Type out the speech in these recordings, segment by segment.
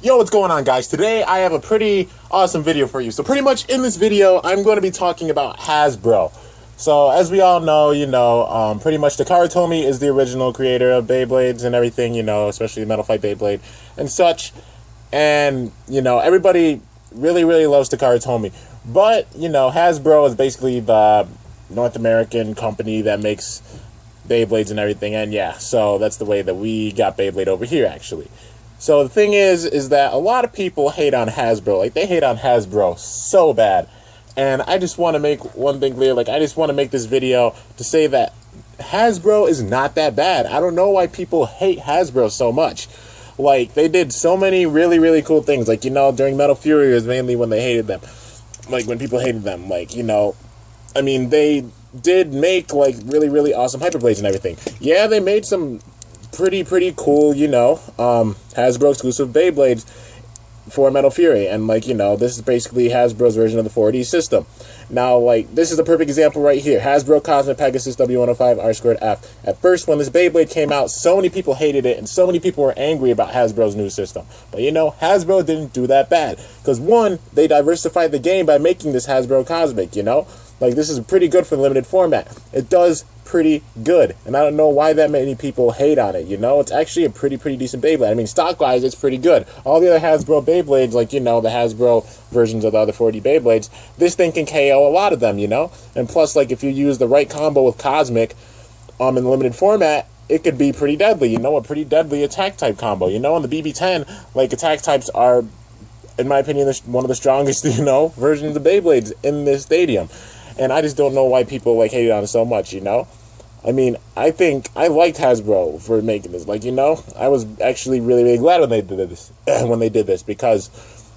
Yo, what's going on, guys? Today I have a pretty awesome video for you. So pretty much in this video, I'm going to be talking about Hasbro. So as we all know, pretty much Takara Tomy is the original creator of Beyblades and everything, especially the Metal Fight Beyblade and such. And, everybody really loves Takara Tomy. But, Hasbro is basically the North American company that makes Beyblades and everything. And yeah, so that's the way that we got Beyblade over here, actually. So the thing is that a lot of people hate on Hasbro. Like, they hate on Hasbro so bad. And I just want to make one thing clear. Like, I just want to make this video to say that Hasbro is not that bad. I don't know why people hate Hasbro so much. Like, they did so many really cool things. Like, during Metal Fury was mainly when they hated them. Like, when people hated them. Like, I mean, they did make, like, really awesome Hyperblades and everything. Yeah, they made some pretty cool, Hasbro exclusive Beyblades for Metal Fury, and this is basically Hasbro's version of the 4D system. Now, this is a perfect example right here. Hasbro Cosmic Pegasus W105 R2F. At first, when this Beyblade came out, so many people hated it, and so many people were angry about Hasbro's new system. But Hasbro didn't do that bad, because one, they diversified the game by making this Hasbro Cosmic, this is pretty good for limited format. It does pretty good, and I don't know why that many people hate on it. It's actually a pretty decent Beyblade. I mean, stock wise, it's pretty good. All the other Hasbro Beyblades, the Hasbro versions of the other 4D Beyblades, this thing can KO a lot of them, and plus, if you use the right combo with Cosmic in limited format, it could be pretty deadly, a pretty deadly attack type combo. In the BB10, attack types are, in my opinion, one of the strongest versions of Beyblades in this stadium. And I just don't know why people hated on it so much, I mean, I think I liked Hasbro for making this. I was actually really glad when they did this, because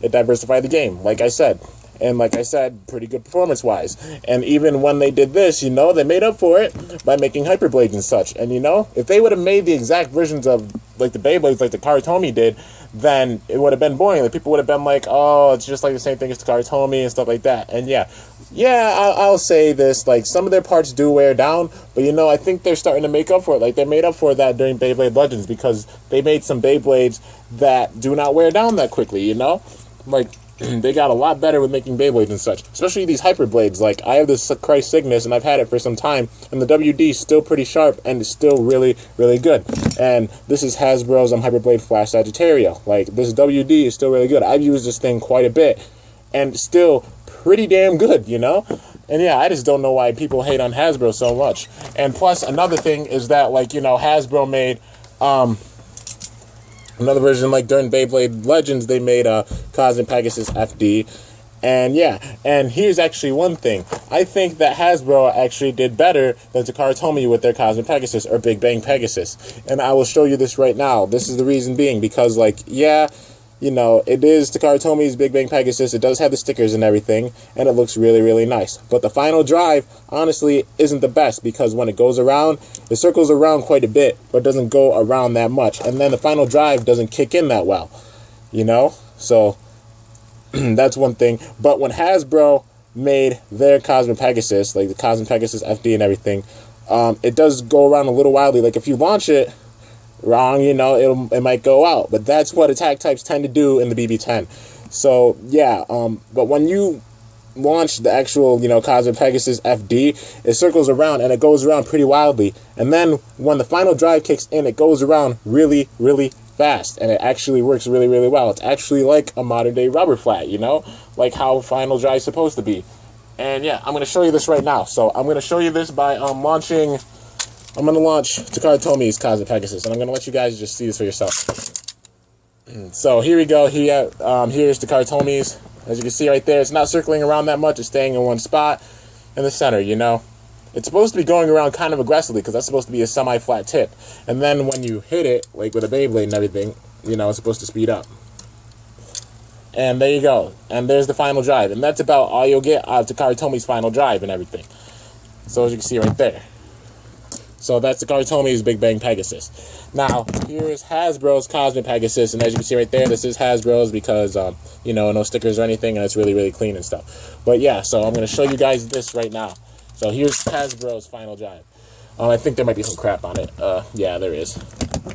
it diversified the game, like I said. And like I said, pretty good performance-wise. And even when they did this, they made up for it by making Hyperblades and such. And if they would have made the exact versions of the Beyblades like the Takara Tomy did, then it would have been boring. People would have been like, oh, it's just like the same thing as Takara Tomy and stuff like that. And yeah, I'll say this, some of their parts do wear down, but I think they're starting to make up for it. They made up for that during Beyblade Legends, because they made some Beyblades that do not wear down that quickly, they got a lot better with making Beyblades and such, especially these Hyperblades. I have this Christ Cygnus, and I've had it for some time, and the WD is still pretty sharp, and it's still really good. And this is Hasbro's Hyperblade Flash Sagittario. This WD is still really good. I've used this thing quite a bit, and it's still pretty damn good, And yeah, I just don't know why people hate on Hasbro so much. And plus, another thing is that, Hasbro made, another version, during Beyblade Legends, they made a Cosmic Pegasus FD. And yeah, and here's actually one thing. I think that Hasbro actually did better than Takara Tomy with their Cosmic Pegasus, or Big Bang Pegasus. And I will show you this right now. This is the reason being, because, it is Takara Tomy's Big Bang Pegasus. It does have the stickers and everything, and it looks really nice. But the final drive, honestly, isn't the best, because when it goes around, it circles around quite a bit, but doesn't go around that much. And then the final drive doesn't kick in that well, So, that's one thing. But when Hasbro made their Cosmic Pegasus, the Cosmic Pegasus FD and everything, it does go around a little wildly. If you launch it wrong, it might go out. But that's what attack types tend to do in the BB10. So, yeah, but when you launch the actual, Cosmic Pegasus FD, it circles around, and it goes around pretty wildly. And then when the final drive kicks in, it goes around really fast, and it actually works really well. It's actually like a modern-day rubber flat, like how final drive is supposed to be. And yeah, I'm going to show you this right now. So I'm going to show you this by launching... I'm going to launch Takara Tomy's Cosmic Pegasus, and I'm going to let you guys just see this for yourself. So here we go. Here's Takara Tomy's. As you can see right there, it's not circling around that much. It's staying in one spot in the center, It's supposed to be going around kind of aggressively, because that's supposed to be a semi-flat tip. And then when you hit it, with a Beyblade and everything, it's supposed to speed up. And there you go. And there's the final drive. And that's about all you'll get out of Takara Tomy's final drive and everything. So as you can see right there. So that's Takara Tomy's Big Bang Pegasus. Now, here's Hasbro's Cosmic Pegasus, and as you can see right there, this is Hasbro's because, no stickers or anything, and it's really clean and stuff. But yeah, so I'm going to show you guys this right now. So here's Hasbro's final drive. I think there might be some crap on it. Yeah, there is.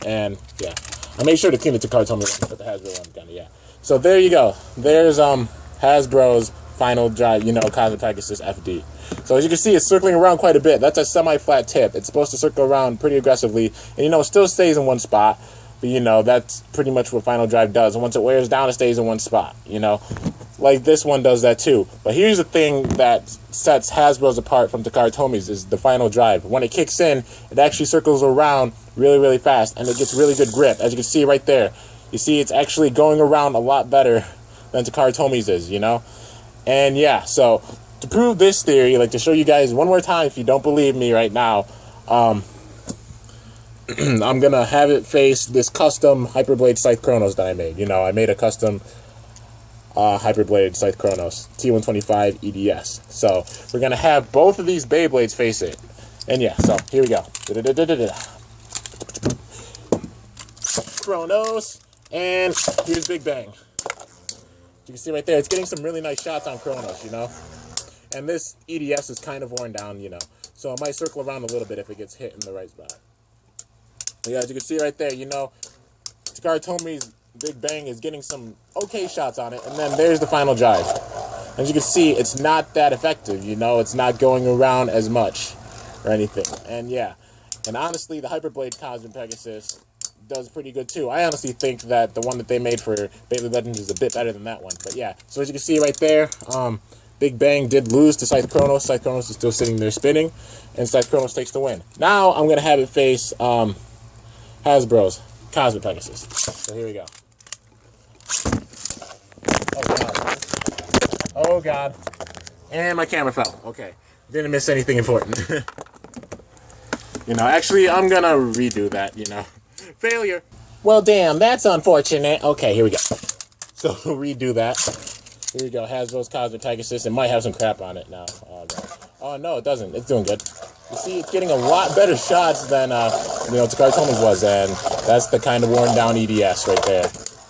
And, yeah. I made sure to clean the Takara Tomy one, but the Hasbro one, kind of, yeah. So there you go. There's Hasbro's final drive, you know, Cosmic Pegasus FD. So as you can see, it's circling around quite a bit. That's a semi-flat tip. It's supposed to circle around pretty aggressively, and you know, it still stays in one spot. But you know, that's pretty much what final drive does. And once it wears down, it stays in one spot. You know, like this one does that too. But here's the thing that sets Hasbro's apart from Takara Tomi's is the final drive. When it kicks in, it actually circles around really, really fast, and it gets really good grip. As you can see right there, you see it's actually going around a lot better than Takara Tomi's is. You know, and yeah, so to prove this theory, like to show you guys one more time, if you don't believe me right now, I'm gonna have it face this custom Hyperblade Scythe Chronos that I made. You know, I made a custom Hyperblade Scythe Chronos T125 EDS. So we're gonna have both of these Beyblades face it. And yeah, so here we go. Chronos, and here's Big Bang. You can see right there, it's getting some really nice shots on Chronos, you know. And this EDS is kind of worn down, you know. So it might circle around a little bit if it gets hit in the right spot. But yeah, as you can see right there, you know, Takara Tomi's Big Bang is getting some okay shots on it. And then there's the final drive. As you can see, it's not that effective, you know. It's not going around as much or anything. And yeah, and honestly, the Hyperblade Cosmic Pegasus does pretty good too. I honestly think that the one that they made for Beyblade Legends is a bit better than that one. But yeah, so as you can see right there, Big Bang did lose to Scythe Chronos. Scythe Chronos is still sitting there spinning, and Scythe Chronos takes the win. Now I'm going to have it face Hasbro's Cosmic Pegasus. So here we go. Oh, God. Oh, God. And my camera fell. Okay. Didn't miss anything important. You know, actually, I'm going to redo that, you know. Failure. Well, damn, that's unfortunate. Okay, here we go. So, redo that. Here we go, Hasbro's Cosmic Pegasus. It might have some crap on it now. Oh, no, it doesn't. It's doing good. You see, it's getting a lot better shots than, you know, Takara Tomi's was, and that's the kind of worn-down EDS right there.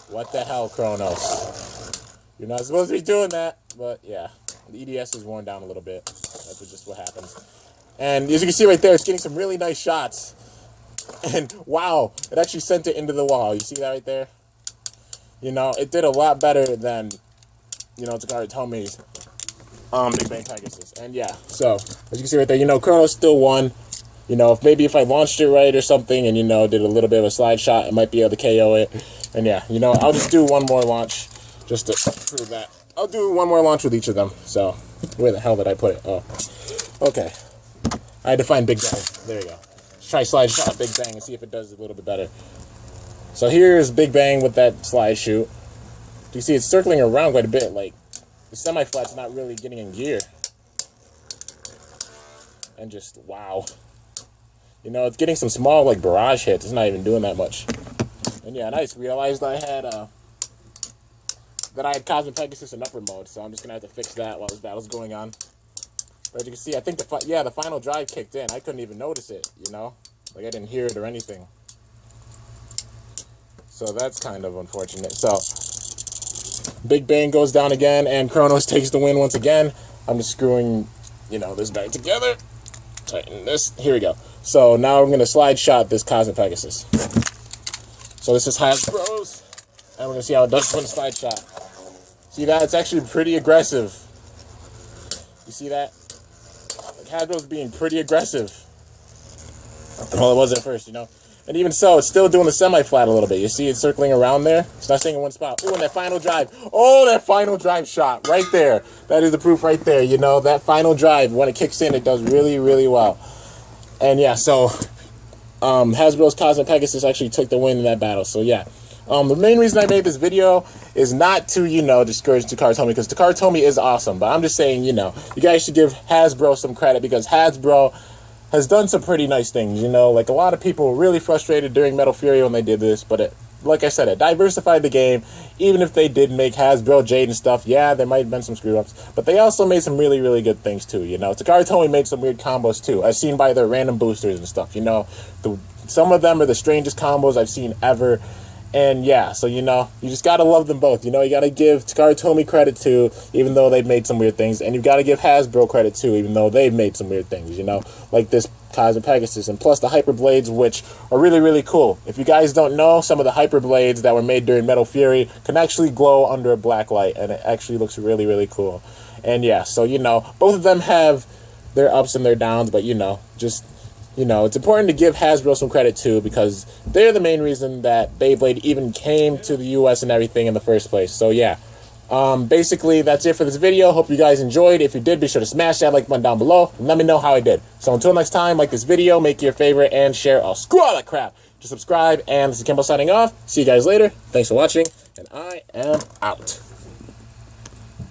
What the hell, Chronos? You're not supposed to be doing that, but yeah. The EDS is worn down a little bit. That's just what happens. And as you can see right there, it's getting some really nice shots. And, wow, it actually sent it into the wall. You see that right there? You know, it did a lot better than, you know, Takara Tomi's Big Bang Pegasus. And yeah, so as you can see right there, you know, Chronos still won. You know, if I launched it right or something and, you know, did a little bit of a slide shot, I might be able to KO it. And yeah, you know, I'll just do one more launch just to prove that. I'll do one more launch with each of them. So where the hell did I put it? Oh, okay. I had to find Big Bang. There you go. Let's try slide shot Big Bang and see if it does a little bit better. So here's Big Bang with that slide shoot. You see it's circling around quite a bit. Like, the semi-flat's not really getting in gear. And just, wow. You know, it's getting some small, like, barrage hits. It's not even doing that much. And yeah, nice. Realized I had, that I had Cosmic Pegasus in upward mode. So I'm just going to have to fix that while this battle's going on. But as you can see, I think the final drive kicked in. I couldn't even notice it, you know? Like, I didn't hear it or anything. So that's kind of unfortunate. So Big Bang goes down again, and Chronos takes the win once again. I'm just screwing, you know, this back together. Tighten this. Here we go. So now I'm going to slide shot this Cosmic Pegasus. So this is Hasbro's, and we're going to see how it does when slide shot. See that? It's actually pretty aggressive. You see that? Like, Hasbro's being pretty aggressive. Well, it was at first, you know. And even so, it's still doing the semi-flat a little bit. You see it circling around there? It's not staying in one spot. Oh, and that final drive. Oh, that final drive shot right there. That is the proof right there. You know, that final drive, when it kicks in, it does really, really well. And yeah, so Hasbro's Cosmic Pegasus actually took the win in that battle. So yeah. The main reason I made this video is not to, you know, discourage Takara Tomi, because Takara Tomi is awesome. But I'm just saying, you know, you guys should give Hasbro some credit, because Hasbro has done some pretty nice things, you know. Like, a lot of people were really frustrated during Metal Fury when they did this, but it, like I said, it diversified the game. Even if they did make Hasbro Jade and stuff, yeah, there might have been some screw-ups, but they also made some really, really good things too, you know. Takara Tomi made some weird combos too, as seen by their random boosters and stuff, you know. Some of them are the strangest combos I've seen ever, And yeah, so you know, you just gotta love them both. You know, you gotta give Takara credit too, even though they've made some weird things, and you've got to give Hasbro credit too, even though they've made some weird things. You know, like this Cosmic Pegasus, and plus the Hyper Blades, which are really, really cool. If you guys don't know, some of the Hyper Blades that were made during Metal Fury can actually glow under a black light, and it actually looks really, really cool. And yeah, so you know, both of them have their ups and their downs, but you know, just, you know, it's important to give Hasbro some credit too, because they're the main reason that Beyblade even came to the US and everything in the first place. So yeah, basically that's it for this video. Hope you guys enjoyed. If you did, be sure to smash that like button down below and let me know how I did. So until next time, like this video, make it your favorite, and share. Oh, screw all that crap. Just subscribe, and this is Kimbo signing off. See you guys later. Thanks for watching, and I am out.